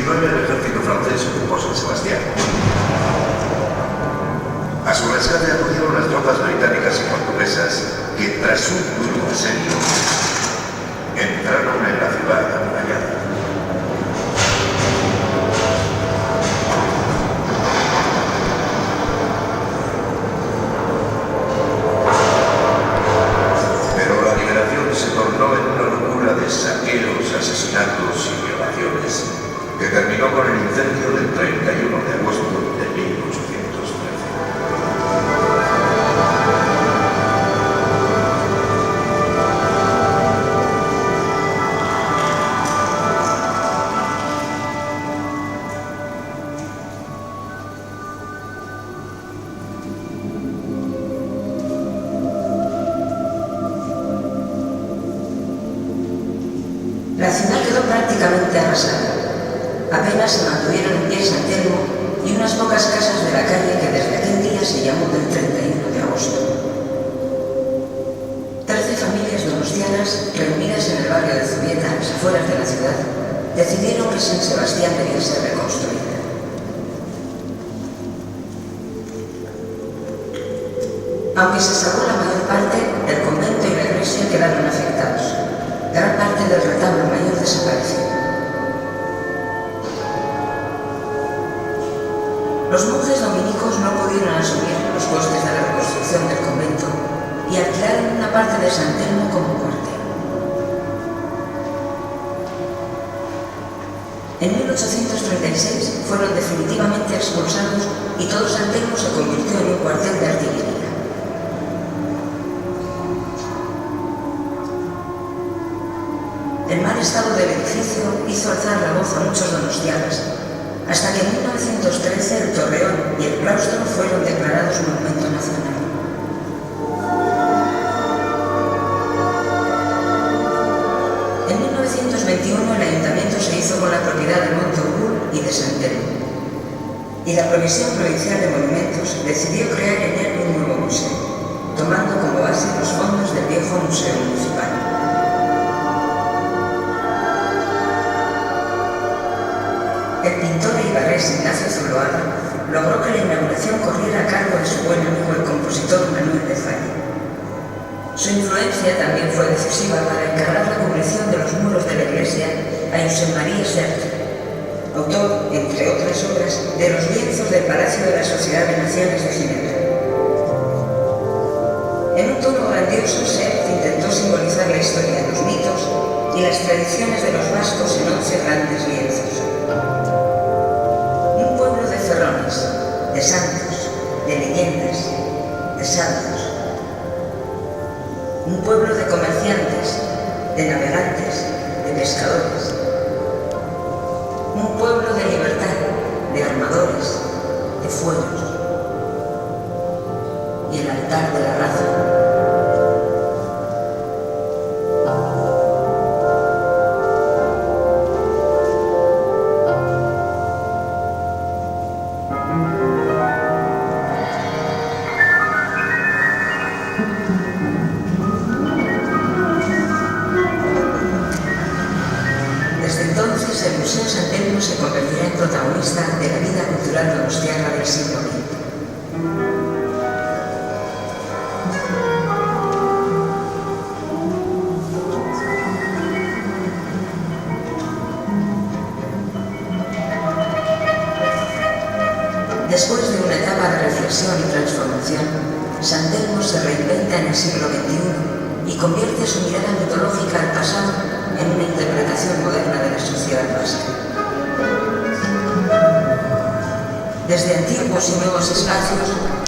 19 el ejército francés ocupó San Sebastián. A su rescate acudieron las tropas británicas y portuguesas que, tras un duro asedio, entraron en la ciudad amurallada. Pero la liberación se tornó en una locura de saqueos, asesinatos y violaciones que terminó con el incendio del 31 de agosto de 1813. La ciudad quedó prácticamente arrasada. Apenas se mantuvieron en pie San Telmo y unas pocas casas de la calle que desde aquel día se llamó del 31 de agosto. 13 familias donostianas, reunidas en el barrio de Zubieta, a las afueras de la ciudad, decidieron que San Sebastián debía ser reconstruida. Aunque se salvó la mayor parte, el convento y la iglesia quedaron afectados. Gran parte del retablo mayor desapareció. Los monjes dominicos no pudieron asumir los costes de la reconstrucción del convento y alquilaron una parte de San Telmo como cuartel. En 1836 fueron definitivamente expulsados y todo San Telmo se convirtió en un cuartel de artillería. El mal estado del edificio hizo alzar la voz a muchos donostianos, hasta que en 1913 el torreón y el claustro fueron declarados monumento nacional. En 1921 el ayuntamiento se hizo con la propiedad de Monteurul y de San Telmo, y la Comisión Provincial de Monumentos decidió crear en él un nuevo museo, tomando como base los fondos del viejo museo municipal. El pintor ibarrés Ignacio Zuloaga logró que la inauguración corriera a cargo de su buen amigo el compositor Manuel de Falla. Su influencia también fue decisiva para encargar la cubrición de los muros de la iglesia a Josep María Sert, autor, entre otras obras, de los lienzos del Palacio de la Sociedad de Naciones de Ginebra. En un tono grandioso, Sert intentó simbolizar la historia de los mitos y las tradiciones de los vascos en 11 grandes lienzos. Un pueblo de ferrones, de santos, de leyendas, de santos. Un pueblo de comerciantes, de navegantes, de pescadores. Un pueblo de libertad, de armadores, de fueros. Y el altar de la razón. Desde entonces, el Museo San Telmo se convertirá en protagonista de la vida cultural donostiarra del siglo XX. Después de una etapa de reflexión y transformación, San Telmo se reinventa en el siglo XXI y convierte su mirada mitológica al pasado en una interpretación moderna de la sociedad vasca. Desde antiguos y nuevos espacios,